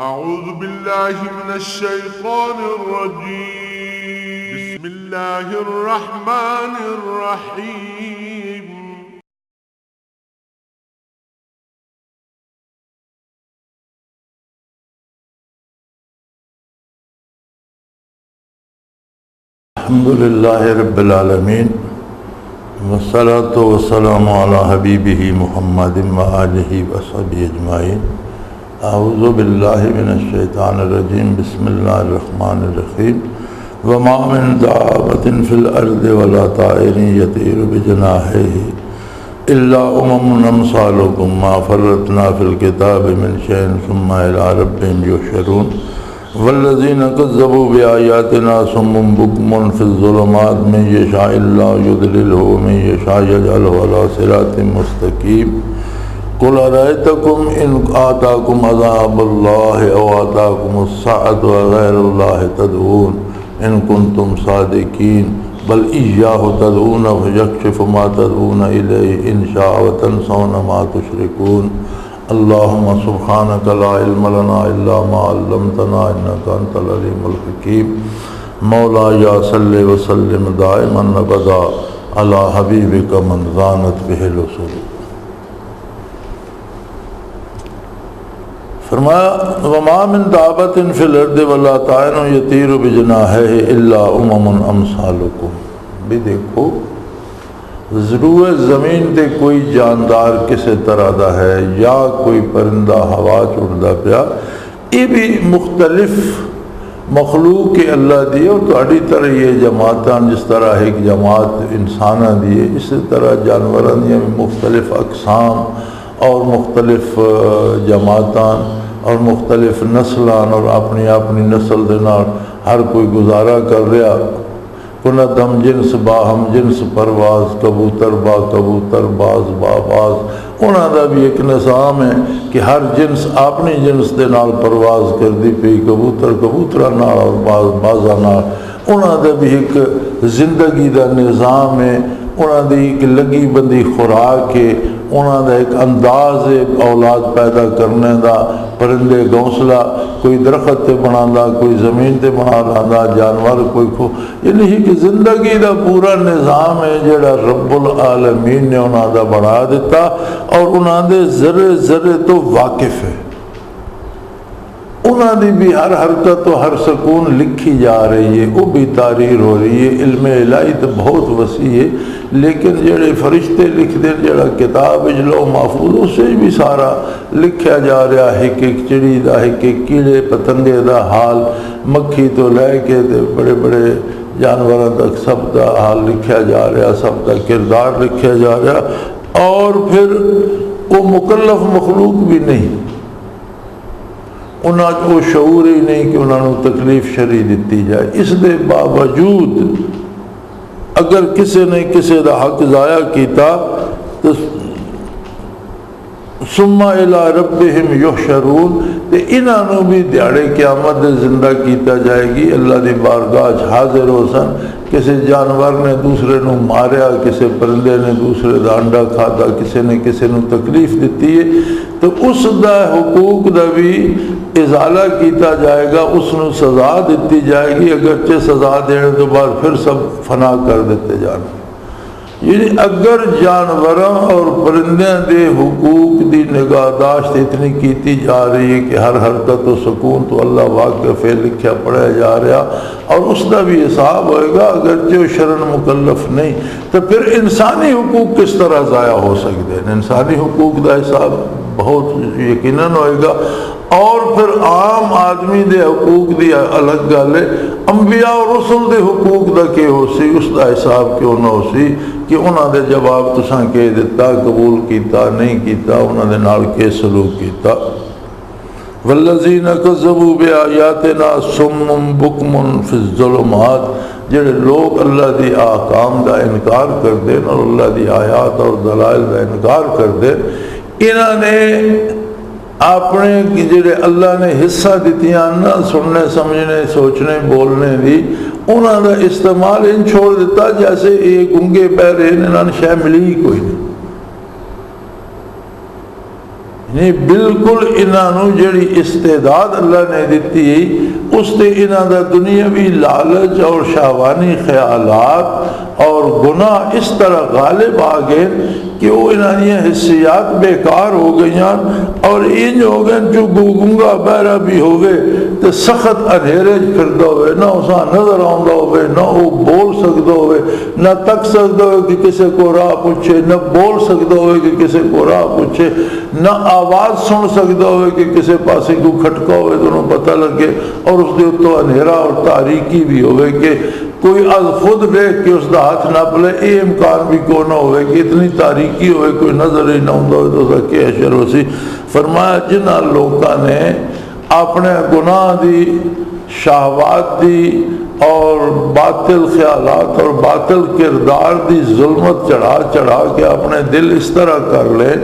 أعوذ بالله من الشيطان الرجيم. بسم الله الرحمن الرحيم. الحمد لله رب العالمين والصلاة والسلام على حبيبه محمد وآله وصحبه أجمعين. أعوذ بالله من الشيطان الرجيم. بسم الله الرحمن الرحيم. وما من دابة في الأرض ولا طائر يطير بجناحيه إلا أمثالكم ما فرطنا في الكتاب من شيء ثم إلى ربهم يحشرون. والذين كذبوا بآياتنا صم بكم في الظلمات من يشاء الله يضلله ومن يشاء يجعله على صراط مستقيم. قل أرأيتكم إن آتاكم عذاب الله أو آتاكم الساعة وغير الله تدعون إن كنتم صادقين. بل إياه تدعون فيكشف ما تدعون إليه إن شاء وتنسون ما تشركون. اللهم سبحانك لا علم لنا إلا ما علمتنا إنك أنت العليم الحكيم. مولاي صل وسلم دائما أبدا على حبيبك من زانت به الوصول. فرمایا وما من دابۃ فی الارض ولا طائر یطیر بجناحیہ الا امثالکم. بھی دیکھو ضرور زمین تے کوئی جاندار کسے طرح دا ہے یا کوئی پرندہ ہوا چڑھدا پیا، یہ بھی مختلف مخلوق کے اللہ دیے اور تہاڈی طرح یہ جماعتاں جس طرح ایک جماعت انساناں دیے اسی طرح جانوراں دی مختلف اقسام اور مختلف جماعتاں اور مختلف نسلان اور اپنی اپنی نسل دے نال ہر کوئی گزارا کر رہا. کنت ہم جنس با ہم جنس پرواز، کبوتر با کبوتر، باز با باز. انہاں دا بھی ایک نظام ہے کہ ہر جنس اپنی جنس دے نال پرواز کردی پئی، کبوتر کبوتراں نال اور باز بازاں نال. انہاں دا بھی ایک زندگی دا نظام ہے، انہاں دی ایک لگی بندی خوراک ہے، انہاں دا ایک انداز ہے اولاد پیدا کرنے دا. پرندے گھونسلہ کوئی درخت تے بنانا، کوئی زمین تے بنا لانا، جانور کوئی یعنی کہ زندگی دا پورا نظام ہے جڑا رب العالمین نے انہاں دا بنا دیتا اور انہاں دے ذرے ذرے تو واقف ہے. انہاں دی بھی ہر حرکت و ہر سکون لکھی جا رہی ہے، وہ بھی تحریر ہو رہی ہے. علم الہی تو بہت وسیع ہے لیکن جڑے فرشتے لکھ دیں جڑا کتاب لوح محفوظ اس سے بھی سارا لکھا جا رہا ہے. ایک ایک چڑی دا، ایک ایک کیڑے پتنگے دا حال، مکھی تو لے کے بڑے بڑے جانوراں تک سب دا حال لکھا جا رہا، سب دا کردار لکھا جا رہا. اور پھر وہ مکلف مخلوق بھی نہیں، انہاں کو شعور ہی نہیں کہ انہاں کو تکلیف شرعی دیتی جائے. اس دے باوجود اگر کسی نے کسی دا حق ضائع کیتا تو ثم الی ربہم یحشرون، تے انہاں نو بھی دیہڑے قیامت دے زندہ کیتا جائے گی. اللہ دی بارگاہ حاضر ہو سن. کسی جانور نے دوسرے نو ماریا، کسی پرندے نے دوسرے دا انڈا کھاتا، کسی نے کسی نو تکلیف دیتی ہے تو اس دا حقوق دا بھی ازالہ کیتا جائے گا، اس نو سزا دیتی جائے گی. اگرچہ سزا دینے تو بعد پھر سب فنا کر دیتے جانا. یعنی اگر جانوراں اور پرندیاں دے حقوق دی نگہداشت اتنی کیتی جا رہی ہے کہ ہر حرکت و سکون تو اللہ واقف ہے لکھا پڑھا جا رہا اور اس کا بھی حساب ہوئے گا. اگرچہ وہ شرعاً مکلف نہیں تو پھر انسانی حقوق کس طرح ضائع ہو سکتے ہیں؟ انسانی حقوق دا حساب بہت یقیناً ہوئے گا. اور پھر عام آدمی دے حقوق دی الگ گل ہے. انبیاء اور رسول دے حقوق دا کہ ہو سی، اس دا حساب کیوں نہ ہو سی کہ انہاں دے جواب تساں کہہ دیتا، قبول کیتا نہیں کیتا، انہاں دے نال کے سلوک کیتا. والذین کذبوا بآیاتنا صم بکم فی الظلمات. جڑے لوگ اللہ دی احکام دا انکار کر دیں اور اللہ دی آیات اور دلائل دا انکار کر دیں، انہاں نے اپنے جڑے اللہ نے حصہ دیتیاں نہ سننے سمجھنے سوچنے بولنے دی، انہاں دا استعمال ان چھوڑ دیتا جیسے ایک گنگے بہرے انہاں نے شے ملی کوئی نہیں. نہیں بالکل انہوں جڑی استعداد اللہ نے دیتی ہے اس تے انہاں دا دنیاوی لالچ اور شہوانی خیالات اور گناہ اس طرح غالب آ گئے کہ وہ انہاں حسیات بیکار ہو گئی اور انج ہو گئے جو گونگا بہرا بھی ہوئے تو سخت انہیرے پھردا ہوئے نہ اساں نظر آندا ہوئے نہ وہ بول سکدا ہوئے نہ تک سکدا ہوئے کہ کسی کو راہ پوچھے نہ بول سکدا ہوئے کہ کسی کو راہ پوچھے نہ آواز سن سکدا ہوئے کہ کسی پاسے کو کھٹکا ہوئے تو انہوں پتہ لگے اور اس دے تو انہیرا اور تاریکی بھی ہوئے کہ کوئی از خود دیکھ کے اس دا ہاتھ نہ پلے یہ امکان بھی کو نہ ہوئے کہ اتنی تاریکی ہوئے کوئی نظر ہی نہ ہوئے تو سکے اشر وسی فرمایا جنہاں لوگاں نے اپنے گناہ دی شہوات دی اور باطل خیالات اور باطل کردار دی ظلمت چڑھا کے اپنے دل اس طرح کر لے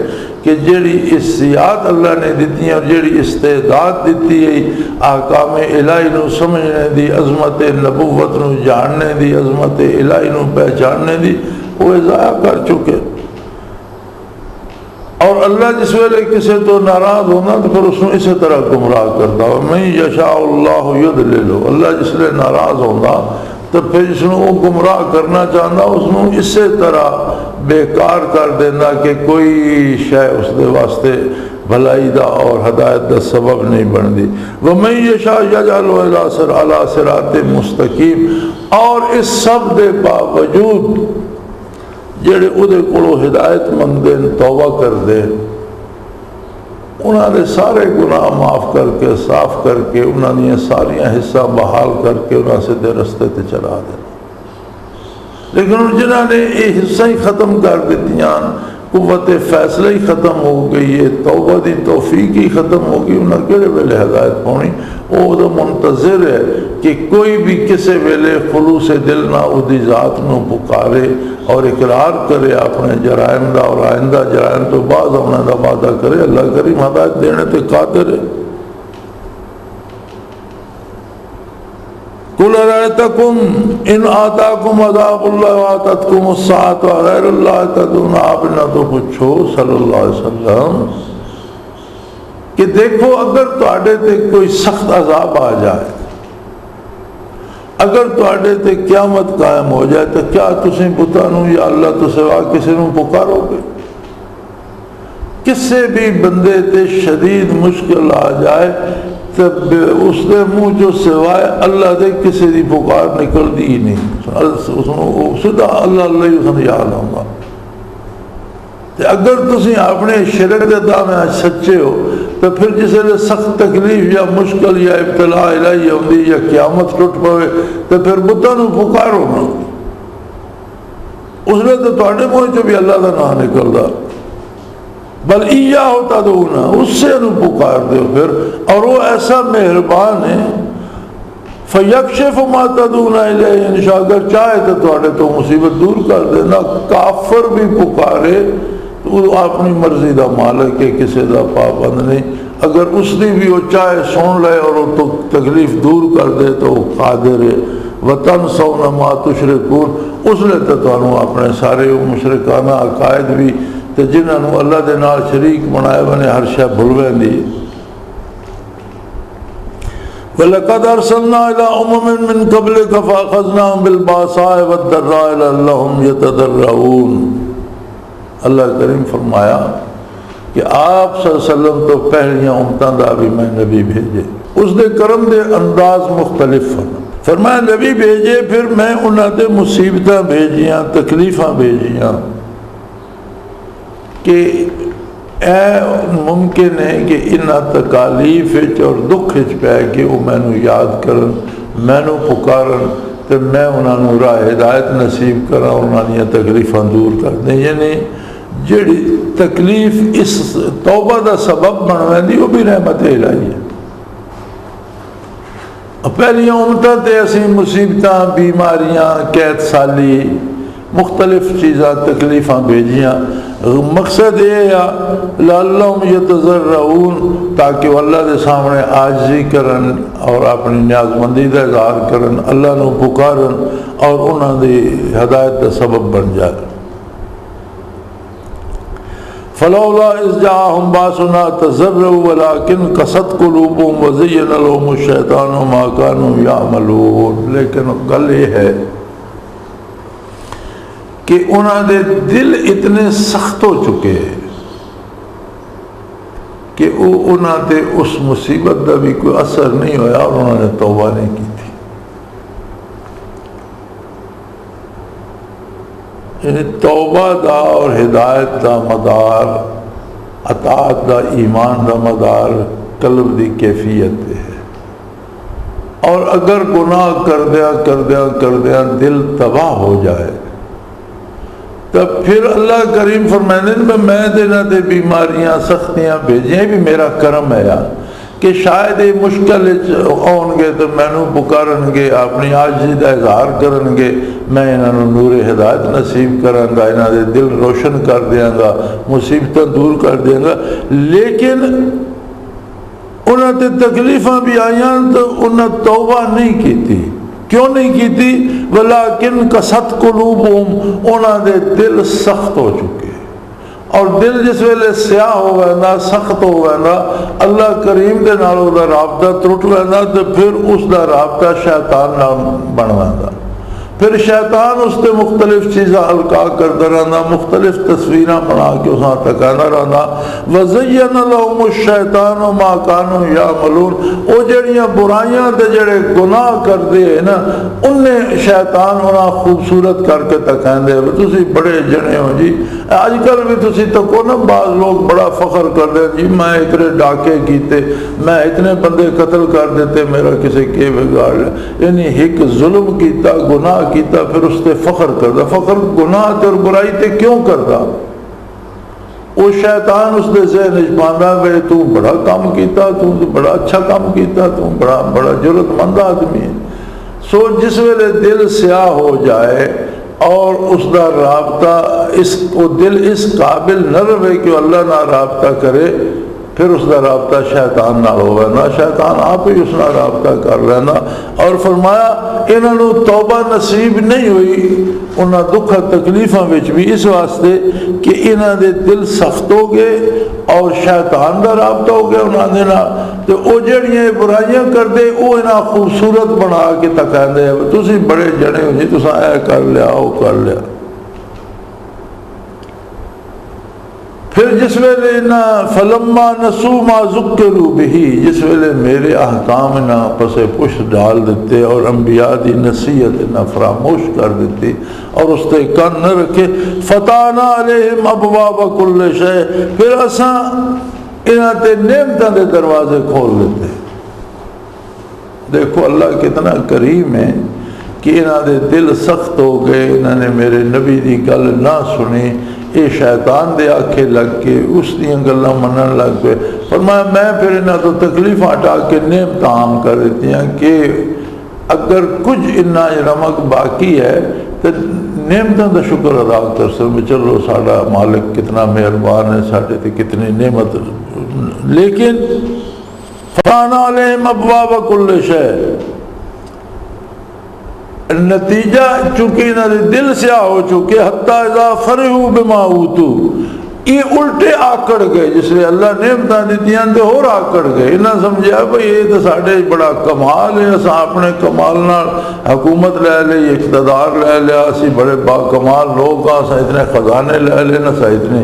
کہ جیڑی حسیات اللہ نے دیتی ہیں اور جیڑی استعداد دیتی ہے احکام الہی نو سمجھنے دی عظمت نبوت نو جاننے دی عظمت الہی نو پہچاننے دی وہ ضائع کر چکے اور اللہ جس ویلے کسی تو ناراض ہونا تو پھر اس نے اسی طرح گمراہ کرتا ہو من یشاء اللہ یضللہ اللہ جس لئے ناراض ہونا تو پھر جس نے وہ گمراہ کرنا چاہتا اس نے اسی طرح بیکار کر دینا کہ کوئی شے اس دے واسطے بھلائی دا اور ہدایت دا سبب نہیں بن دی وَمَن يَشَاء يَجْعَلْهُ عَلَى صِرَاطٍ مُسْتَقِيمٍ اور اس سب دے باوجود جڑے اودے کولو ہدایت مندے توبہ کر دے انہوں نے سارے گناہ معاف کر کے صاف کر کے انہوں نے ساریاں حصہ بحال کر کے انہوں سے دے رستے تے چلا دے لیکن جنہوں نے یہ حصہ ہی ختم کر دیتیاں قوت فیصلہ ہی ختم ہو گئی ہے توبہ دی توفیق ہی ختم ہو گئی انہوں نے کہے ویلے ہدایت پہنی وہ تو منتظر ہے کہ کوئی بھی کسے ویلے خلوص دل نہ اودی ذات نو پکارے اور اقرار کرے اپنے جرائم دا اور آئندہ جرائم تو بعض ہونے دا وعدہ کرے اللہ کریم ہدایت دینے تے قادر ہے قُلْ أَرَأَيْتَكُمْ إِنْ آتَاكُمْ عَذَابُ اللَّهِ وَآتَتْكُمُ السَّاعَةُ غَيْرَ اللَّهِ تَدْعُونَ آپ نہ تو پوچھو صلی اللہ علیہ وسلم کہ دیکھو اگر تواڈے تے کوئی سخت عذاب آ جائے اگر تواڈے تے قیامت قائم ہو جائے تو کیا تسیں بتانو یا اللہ تو سوا کسی نو پکارو گے کسے بھی بندے تے شدید مشکل آ جائے تب اس نے منہ جو سوائے اللہ دے کسی دی پکار نکل دی ہی نہیں صدا اللہ اللہ اس نے یاد آؤں اگر تسی اپنے شرک دے دعوے سچے ہو تو پھر جسے لئے سخت تکلیف یا مشکل یا ابتلاء الہی ہوندی یا قیامت ٹوٹ پوے تو پھر بتانو پکارو نا اس نے تو تواڈے منہ چو بھی اللہ دا نام نکل دا بل ایہو تدعونا اس سے انہوں پکار دے پھر اور وہ ایسا مہربان ہے فَيَكْشِفُ مَا تَدْعُونَ إِلَيْهِ انشاء اگر چاہے تو تواڈے تو مصیبت دور کر دے نہ کافر بھی پکارے تو اپنی مرضی دا مالک ہے کسی دا پابند نہیں اگر اس نے بھی وہ چاہے سن لے اور وہ تو تکلیف دور کر دے تو وہ قادر ہے وَتَنْسَوْنَ مَا تُشْرِكُونَ اس نے تو انہوں اپنے سارے مشرکانہ عقائد بھی تو جنہوں اللہ دے نال شریک بنائے بنے ہر شے بھلویں دی وَلَقَدْ أَرْسَلْنَا إِلَىٰ أُمَمٍ مِّن قَبْلِكَ فَأَخَذْنَاهُم بِالْبَأْسَاءِ وَالضَّرَّاءِ لَعَلَّهُمْ يَتَضَرَّعُونَ اللہ کریم فرمایا کہ آپ صلی اللہ علیہ وسلم تو پہلیاں امتاں دا بھی میں نبی بھیجے اس دے کرم دے انداز مختلف فرمایا نبی بھیجے پھر میں انہاں دے مصیبتاں بھیجیاں تکلیفاں بھیجیاں کہ اے ممکن ہے کہ انہاں تکالیف اور دکھ پہ کہ وہ میں نو یاد کرن میں نو پکارن تو میں انہاں نو راہ ہدایت نصیب کرا انہاں نے تکلیفاں دور کر دیں یعنی جڑی تکلیف اس توبہ دا سبب بنویں دی وہ بھی رحمت الہی ہے پہلی امتاں تے اسی مصیبتاں بیماریاں قید سالی مختلف چیزاں تکلیفاں بھیجیاں مقصد یہ ہے لعلہم یتضرعون تاکہ وہ اللہ دے سامنے عاجزی کرن اور اپنی نیاز مندی دا اظہار کرن اللہ نو پکارن اور انہاں دی ہدایت دا سبب بن جائے فلولا اذ جاءهم باسنا تضرعوا ولكن قست قلوبهم وزين لهم الشیطان ما كانوا يعملون. لیکن گل یہ ہے کہ انہوں نے دل اتنے سخت ہو چکے کہ انہوں نے اس مصیبت کا بھی کوئی اثر نہیں ہویا اور انہوں نے توبہ نہیں کی تھی. یعنی توبہ دا اور ہدایت دا مدار، اطاعت دا ایمان دا مدار قلب دی کیفیت ہے. اور اگر گناہ کردیا دل تباہ ہو جائے تب پھر اللہ کریم فرمائنے میں دینا دے بیماریاں سختیاں بھیجیں بھی میرا کرم ہے کہ شاید یہ مشکل آن گے تو مینو پکارن گے، اپنی عاجزی دا اظہار کرن گے، میں انہوں نور ہدایت نصیب کروں گا، انہوں دے دل روشن کر دیاں گا، مصیبتیں دور کر دیاں گا. لیکن انہوں نے تکلیفاں بھی آئیاں تو انہوں نے توبہ نہیں کی تھی. کیوں نہیں کی تھی؟ ولیکن قست قلوبہم، انہوں نے دل سخت ہو چکے. اور دل جس ویلے سیاہ ہو گیا، سخت ہو گیا، اللہ کریم دے نال دا رابطہ ٹوٹ گیا تو پھر اس دا رابطہ شیطان نال بن گیا. پھر شیطان اس سے مختلف چیزاں القا کرتا رہنا، مختلف تصویراں بنا کے اساں تکانا رہنا. وَزَيَّنَ لَهُمُ الشَّيْطَانُ مَا كَانُوا يَعْمَلُونَ. وہ جڑیاں برائیاں تے جڑے گناہ کرتے ہیں نا، انہیں شیطان انہاں خوبصورت کر کے تکاندے ہیں. تسی بڑے جنے ہو جی، آج کل بھی تسی تکو نا، بعض لوگ بڑا فخر کر دیں جی میں اتنے ڈاکے کیتے، میں اتنے بندے قتل کر دیتے، میرا کسی کے بگاڑ لیا. یعنی ایک ظلم کیتا، گناہ کیتا، پھر اس تے فخر کرتا. فخر گناہ تے اور برائی تے کیوں کرتا؟ وہ شیطان اس دے ذہن پاندا ہے تو بڑا کام کیتا، تو بڑا اچھا کام کیتا، تو بڑا جرت مند آدمی ہے. سو جس ویلے دل سیاہ ہو جائے اور اس دا رابطہ وہ دل اس قابل نہ رہے کہ اللہ نہ رابطہ کرے، پھر اس کا رابطہ شیطان نہ ہو گیا، شیطان آپ ہی اس کا رابطہ کر لینا. اور فرمایا انہوں نے توبہ نصیب نہیں ہوئی انہاں دکھا تکلیفاں وچ بھی اس واسطے کہ انہاں دے دل سخت ہو گئے اور شیطان دا رابطہ ہو گیا انہاں دے نال. تے او جڑیاں برائیاں کردے او انہاں خوبصورت بنا کے تکاندے تسی بڑے جنے ہو جی تساں اے کر لیا او کر لیا. پھر جس ویلے انہاں فلما نسو ما ذکروا بہی، جس ویلے میرے احکام انہاں پسے پش ڈال دیتے اور انبیاء دی نصیحت انہاں فراموش کر دیتی اور اس تے کان نہ رکھے، فتحنا علیہم ابواب کل شیء، پھر اساں انہاں تے نعمتاں دے دروازے کھول دیتے. دیکھو اللہ کتنا کریم ہے کہ انہاں دے دل سخت ہو گئے، انہاں نے میرے نبی دی گل نہ سنی، یہ شیطان دے آکھے لگ کے اس دیاں گلاں منن لگ پہ. فرمایا میں پھر انہاں تو تکلیف ہٹا کے نعمت عام کر دیتی ہیں کہ اگر کچھ انہاں رمق باقی ہے تو نعمتوں کا شکر ادا کر سکتے، چلو ساڈا مالک کتنا مہربان ہے، ساڈے تے کتنی نعمت. لیکن فتحنا علیہم ابواب کل شیء، نتیجہ چونکہ انہوں دل سیاہ ہو چکے، حتی اذا فرحوا بما اوتوا، یہ الٹے آکڑ گئے. جس لئے اللہ نعمتاں دیتیاں تے اور آکڑ گئے. انہاں سمجھا بھئی یہ تو ساڈے بڑا کمال ہے، اساں اپنے کمال نال حکومت لے لئی، اقتدار لے لیا، اسی بڑے با کمال لوگ ہاں، اساں اتنے خزانے لے لے، اساں اتنے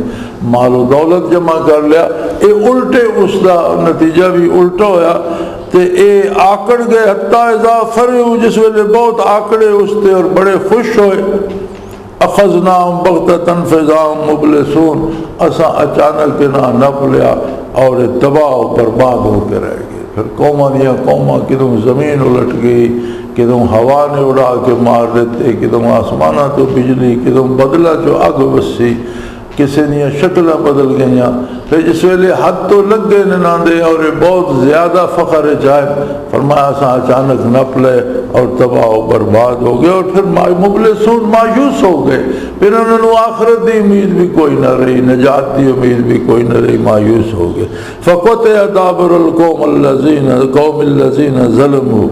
مال و دولت جمع کر لیا. یہ الٹے اس دا نتیجہ بھی الٹا ہویا تے اے آکڑ گئے. حتی اذا فرحوا، جس ویلے بہت آکڑے اس تے اور بڑے خوش ہوئے، اخذناہم بغتۃ فاذا ہم مبلسون، اساں اچانک نہ نپ لیا اور تباہ و برباد ہو کے رہ گئے. پھر قوماں دیاں قوماں کدوں زمین الٹ گئی، کدوں ہوا نے اڑا کے مار دیتے، کدوں آسمانہ تو بجلی، کدوں بدلہ جو اگ وسی، کسی دیاں شکلیں بدل گئیاں. پھر جس ویلے حد تو لگ گئے نہ دے اور بہت زیادہ فخر جائب، فرمایا سا اچانک نپ لے اور تباہ و برباد ہو گئے. اور پھر مبلسون مایوس ہو گئے، پھر انہوں نے آخرت دی امید بھی کوئی نہ رہی، نجات دی امید بھی کوئی نہ رہی، مایوس ہو گئے. فقطع دابر القوم الذین ظلموا،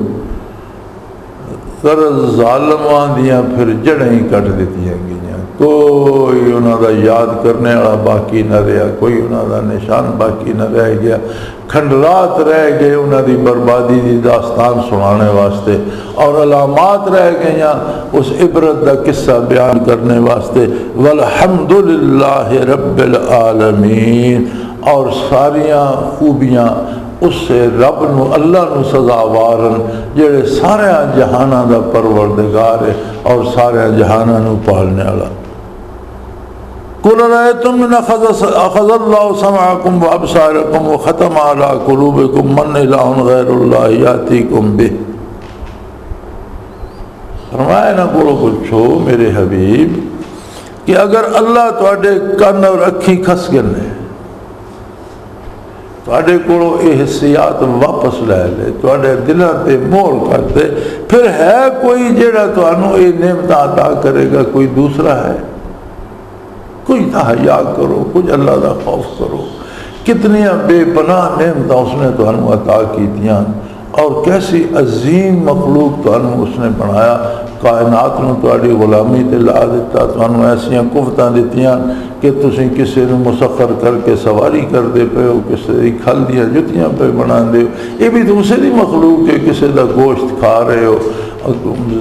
غرض ظالمان دیاں پھر جڑیں کٹ دیتی گئیاں. کوئی انہوں دا یاد کرنے والا باقی نہ رہا، کوئی انہوں دا نشان باقی نہ رہ گیا، کھنڈرات رہ گئے انہوں دی بربادی دی داستان سنانے واسطے، اور علامات رہ گئیں اس عبرت دا قصہ بیان کرنے واسطے۔ والحمدللہ رب العالمین، اور ساریاں خوبیاں اس سے رب نو اللہ نو سزاوارن جڑے سارے جہاناں دا پروردگار ہے اور سارے جہاناں نو پالنے والا۔ قُلْ رَأَيْتُمْ إِنْ أَخَذَ اللَّهُ سَمْعَكُمْ وَأَبْصَارَكُمْ وَخَتَمَ عَلَى قُلُوبِكُمْ مَنْ إِلَٰهٌ غَيْرُ اللَّهِ يَأْتِيكُمْ بِهِ۔ فرمایا نہ بولو پوچھو میرے حبیب کہ اگر اللہ تواڈے کن اور اکھی کھس گنے، تواڈے کولو یہ حسیات واپس لے لے، تواڈے دلاں تے مہر کر دے، پھر ہے کوئی جڑا تانوں یہ نعمت عطا کرے گا؟ کوئی دوسرا ہے؟ کوئی تحیا کرو، کچھ اللہ دا خوف کرو۔ کتنی بے پناہ نعمت اس نے تانوں عطا کیتیاں، اور کیسی عظیم مخلوق تانوں اس نے بنایا، کائنات نو تواڈی غلامی تے لا دیتا، تانوں ایسیاں قوتاں دتیاں کہ تسی کسے نو مسخر کر کے سواری کر دے پے ہو، کسے دی کھل دیاں جتیاں پہ بنا دے ہو، یہ بھی دوسرے دی مخلوق ہے، کسے دا گوشت کھا رہے ہو،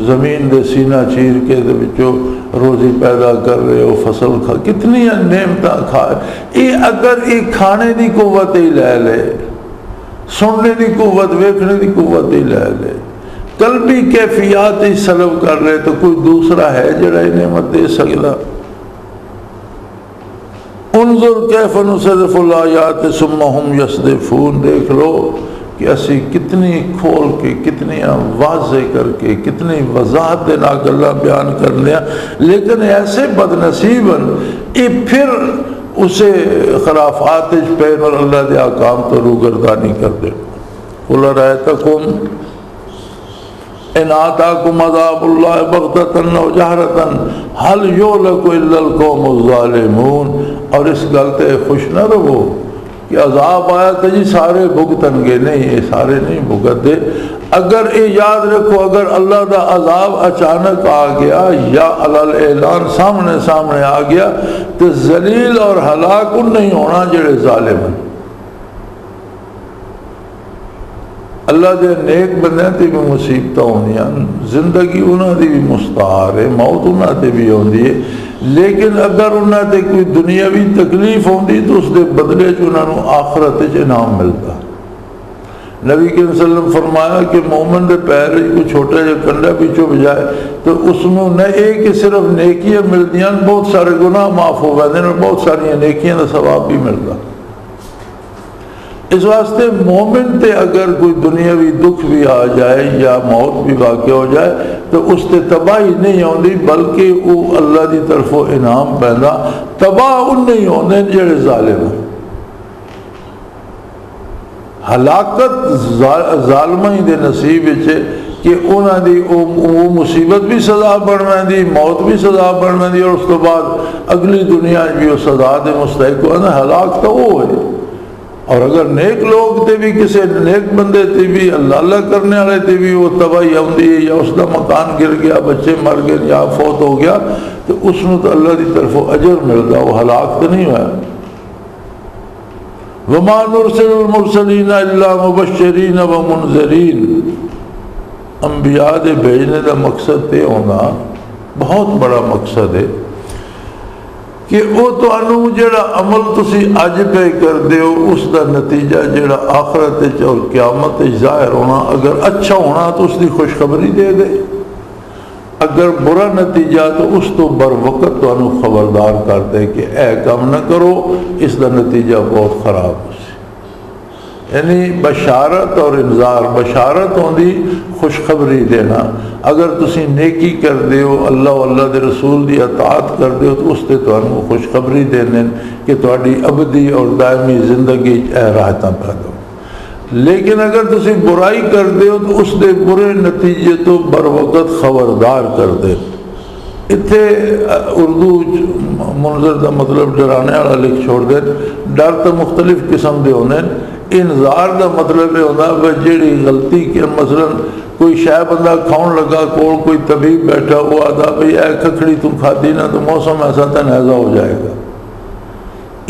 زمین دے سینہ چیر کے دے وچوں روزی پیدا کر رہے ہو، فصل کھا، کتنی نعمتاں کھا، یہ اگر یہ کھانے دی قوت ہی لے لے، سننے دی قوت، ویکھنے دی قوت ہی لے لے، قلبی کیفیات ہی سلب کر رہے، تو کوئی دوسرا ہے جڑا یہ نعمت دے سکتا؟ انظر کیف نصرف الآیات ثم ہم یصدفون، دیکھ لو کہ اسی کتنی کھول کے، کتنی واضح کر کے، کتنی وضاحت دے نال گلاں بیان کر لیا، لیکن ایسے بد نصیبن یہ پھر اسے خرافات پین اور اللہ دے احکام تو روگردانی کر دے۔ قل رأیتکم ان آتاکم عذاب اللہ بغتۃ و جہرۃ هل یہلک الا القوم الظالمون، اور اس گل تے خوش نہ رہو کہ عذاب آیا تو جی سارے بھگتن گے، نہیں، یہ سارے نہیں بھگت دے۔ اگر یہ یاد رکھو، اگر اللہ دا عذاب اچانک آ گیا یا علل اعلان سامنے آ گیا تو ذلیل اور ہلاک ان نہیں ہونا جڑے ظالم ہیں۔ اللہ دے نیک بندے تے بھی مصیبت ہونیاں، زندگی انہاں دی بھی مستعار ہے، موت انہاں تے بھی ہوندی ہے، لیکن اگر انہاں تے کوئی دنیاوی تکلیف ہوندی تو اس دے بدلے چ انہاں نوں آخرت وچ انعام ملتا۔ نبی کریم صلی اللہ علیہ وسلم فرمایا کہ مومن دے پیر کو چھوٹا جا کنڈا پیچھو بجائے تو اس میں نہ ایک کہ صرف نیکیاں ملدیاں، بہت سارے گناہ معاف ہو گئے اور بہت ساری نیکیاں کا ثواب بھی ملتا۔ اس واسطے مومن تے اگر کوئی دنیاوی دکھ بھی آ جائے یا موت بھی واقع ہو جائے تو اس تے تباہی نہیں ہوندی، بلکہ وہ اللہ دی طرفوں انعام پہندا۔ تباہ ان نہیں ہوندے جڑے ظالم ہیں، ہلاکت ظالماں دے نصیب ہے کہ انہاں دی وہ مصیبت بھی سزا بن ویندی، موت بھی سزا بن ویندی، اور اس تو بعد اگلی دنیا بھی وہ سزا دے مستحق ہونا۔ ہلاک تو وہ ہے۔ اور اگر نیک لوگ تے بھی کسی نیک بندے تے بھی اللہ اللہ کرنے والے تے بھی وہ تباہی آندی ہے، یا اس کا مکان گر گیا، بچے مر گئے یا فوت ہو گیا، تو اس میں تو اللہ کی طرف اجر ملتا، وہ ہلاک تو نہیں ہوا۔ وما نرسل المرسلین الا مبشرین و منذرین، انبیاء دے بھیجنے کا مقصد تے ہونا بہت بڑا مقصد ہے کہ وہ تانوں جڑا عمل تسی اج پہ کر دیو اس دا نتیجہ جڑا آخرت اور قیامت ظاہر ہونا، اگر اچھا ہونا تو اس دی خوشخبری دے دے، اگر برا نتیجہ تو اس تو بر وقت تانوں خبردار کر دے کہ اے کام نہ کرو، اس دا نتیجہ بہت خراب ہو سی۔ یعنی بشارت اور انذار، بشارت ہوندی خوشخبری دینا، اگر تسی نیکی کر دیو، اللہ و اللہ دے رسول دی اطاعت کر دیو تو اس تے تانوں خوشخبری دینے کہ تہاڈی ابدی اور دائمی زندگی راحتاں پیدا ہو۔ لیکن اگر تسی برائی کر دیو تو اس دے برے نتیجے تو بر وقت خبردار کر دے۔ اتنے اردو منظر کا مطلب ڈرانے والا لکھ چھوڑ دیں. ڈر تو مختلف قسم کے ہونے. انذار کا مطلب یہ ہوتا ہے جیڑی غلطی کے مثلا کوئی شے بندہ کھاؤن لگا کول کوئی طبیب بیٹھا وہ آتا بھئی اے کھکھڑی تو کھادی نہ تو موسم ایسا تو نیزہ ہو جائے گا.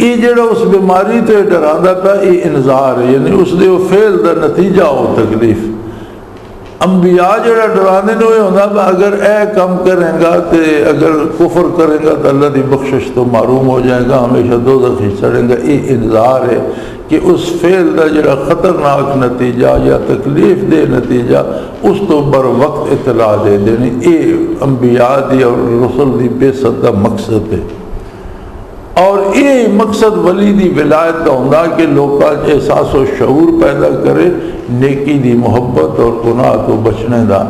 یہ جڑا اس بیماری تے ڈراندا پیا یہ انذار ہے، یعنی اس دے فعل دا نتیجہ ہو تکلیف. انبیاء جڑا ڈرانے نے ہوتا اگر اے کم کریں گا تے اگر کفر کریں گا تو اللہ دی بخشش تو محروم ہو جائے گا، ہمیشہ دوزخ میں چڑھیں گا. یہ انذار ہے کہ اس فعل دا جڑا خطرناک نتیجہ یا تکلیف دے نتیجہ اس تو بر وقت اطلاع دے دینی. یہ انبیاء دی اور رسول دی بعثت دا مقصد ہے. اور یہ مقصد ولی دی ولایت کا ہوتا کہ لوگوں احساس و شعور پیدا کرے، نیکی دی محبت اور گناہ تو بچنے دا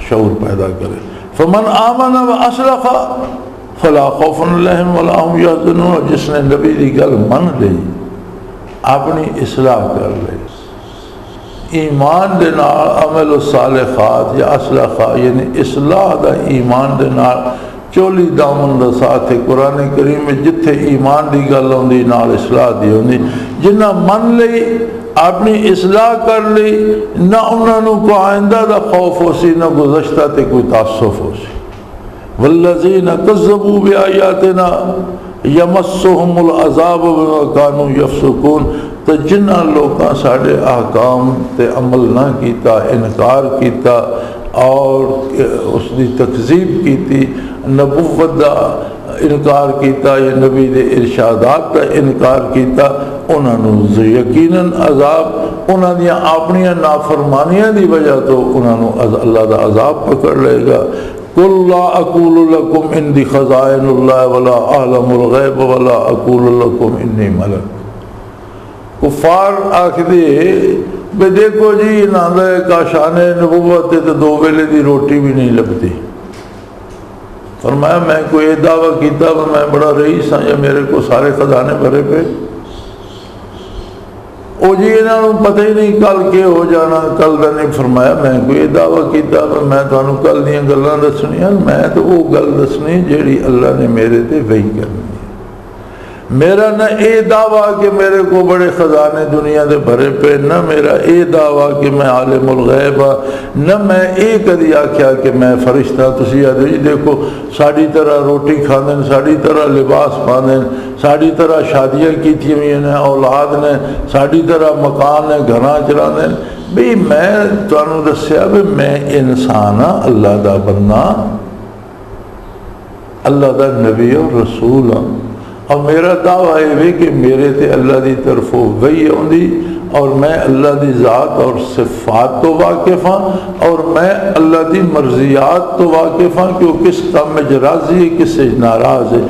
شعور پیدا کرے. فمن آمن و اصلح فلا خوف علیہم ولا هم یحزنون. جس نے نبی دی گل من لی، اپنی اصلاح کر لے، ایمان دے نال عمل الصالحات یا اصلاح یعنی اصلاح دا ایمان دے نال چولی دامن دا ساتھ ہے. قرآن کریم میں جتھے ایمان دی گل ہوندی نال اصلاح دی ہوندی. جنہ من لئی اپنی اصلاح کر لی، نہ انہوں کو آئندہ دا خوف ہو سی نہ گزشتہ تے کوئی تعصف ہو سی. والذین کذبوا بآیاتنا یمسہم العذاب بما کانوا یفسقون. تو جنہ لوگاں ساڑھے احکام تے عمل نہ کیتا، انکار کیتا اور اس دی تکذیب کیتی، نبوت دا انکار کیتا یا نبی دے ارشادات کا انکار کیتا، انہوں یقیناً عذاب انہوں نے اپنی نافرمانیاں دی وجہ تو انہوں اللہ دا عذاب پکڑ لے گا. قل لا اقول لکم عندی خزائن اللہ ولا اعلم الغیب ولا اقول لکم انی ملک. کفار آخدے بے دیکھو جی انہوں نے کاشان نبوت تے دو ویلے دی روٹی بھی نہیں لبتی. فرمایا میں کوئی دعویٰ کیتا میں بڑا رئیس ہاں یا میرے کو سارے خزانے بھرے پہ. او جی انہوں نے پتہ ہی نہیں کل کے ہو جانا کل دا نہیں. فرمایا میں کوئی دعویٰ کیتا میں تمہیں کل دیاں گلاں دسنیاں. میں تو وہ گل دسنی جیڑی اللہ نے میرے تے وحی کرنی. میرا نہ اے دعویٰ کہ میرے کو بڑے خزانے دنیا دے بھرے پہ، نہ میرا اے دعویٰ کہ میں عالم الغیب ہاں، نہ میں اے کدی آکھیا کہ میں فرشتہ. تسی آدھو جی دیکھو ساڑی طرح روٹی کھاندیں، ساڑی طرح لباس پاندیں، ساڑی طرح شادیاں کیتی ہوئی ہیں، اولاد نے ساڑی طرح مکان نے گھراں چلاندیں. بھئی میں تانوں دسیا بھی میں انسان ہاں، اللہ دا بندہ، اللہ دا نبی اور رسول ہاں. اور میرا دعویٰ ہے کہ میرے تے اللہ دی طرف وحی ہوندی اور میں اللہ دی ذات اور صفات تو واقف ہاں اور میں اللہ دی مرضیات تو واقف ہاں کہ وہ کس کام میں راضی ہے کس سے ناراض ہے.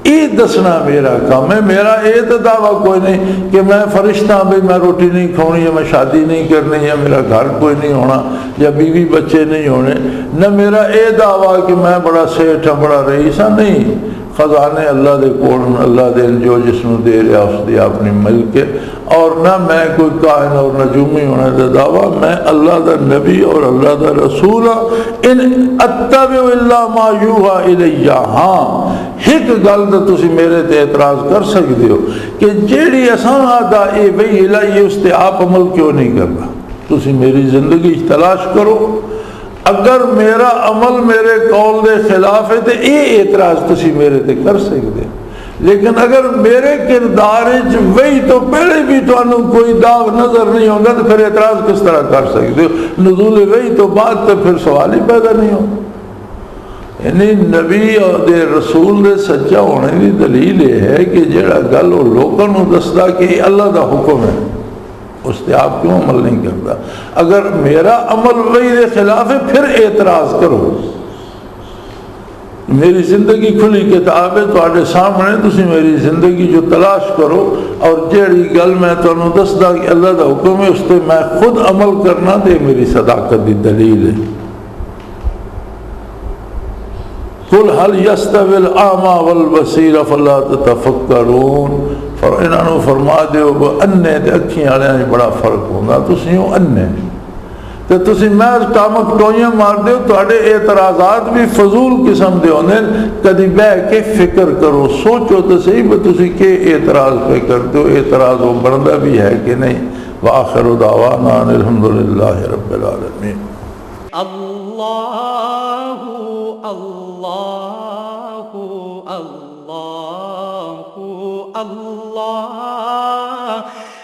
یہ دسنا میرا کام ہے. میرا یہ تو دعویٰ کوئی نہیں کہ میں فرشتہ ہوں بھئی میں روٹی نہیں کھاؤنی یا میں شادی نہیں کرنی یا میرا گھر کوئی نہیں ہونا یا بیوی بچے نہیں ہونے. نہ میرا یہ دعویٰ کہ میں بڑا سیٹھ ہوں بڑا رئیس ہوں. نہیں، خزانے اللہ دے کول اللہ دے جو جس نو دے رہا اس دی اپنی ملک ہے. اور نہ میں کوئی کائن اور نجومی ہونے دا دعویٰ. میں اللہ دا نبی اور اللہ دا رسول ان اتبع الا ما یوحى الی. ہاں ایک گل تو تسی میرے تے اعتراض کر سکتے ہو کہ جیڑی اساں آدھا اے وحی الہی اس تے آپ عمل کیوں نہیں کرنا. تسی میری زندگی تلاش کرو. اگر میرا عمل میرے قول دے خلاف ہے تو یہ اعتراض تسی میرے تے کر سکتے. لیکن اگر میرے کردار وہی تو پہلے بھی تو کوئی داغ نظر نہیں ہوگا تو پھر اعتراض کس طرح کر سکتے ہو. نزول وہی تو بعد تو پھر سوال ہی پیدا نہیں ہو. یعنی نبی اور دے رسول دے سچا ہونے کی دلیل یہ ہے کہ جڑا گل وہ لوگوں کو دستا کہ یہ اللہ دا حکم ہے اس سے آپ کیوں عمل نہیں کرتا. اگر میرا عمل وہی دے خلاف ہے پھر اعتراض کرو. میری زندگی کھلی کتاب ہے تواڈے سامنے. تسی میری زندگی جو تلاش کرو اور جیڑی گل میں تانوں دسدا کہ اللہ دا حکم ہے اس تے میں خود عمل کرنا تے میری صداقت دی دلیل ہے. قل هل يستوي الاعمى والبصير فلا تتفكرون. اور انہوں نے فرما دیو وہ انے تے اکھیں والے بڑا فرق ہوگا. تسی ہو انے تو تسی محض ٹامک ٹوئیاں مار دیو، تواڈے اعتراضات بھی فضول قسم دے ہوندے، کدی بیٹھ کے فکر کرو، سوچو تو صحیح کہ تسی کہ اعتراض پہ کرتے ہو، اعتراض وہ بنتا بھی ہے کہ نہیں۔ وآخر دعوانا ان الحمدللہ رب العالمین۔ اللہ اللہ اللہ اللہ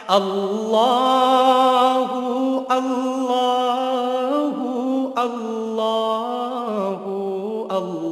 اللہ اللہ اللہ اللہ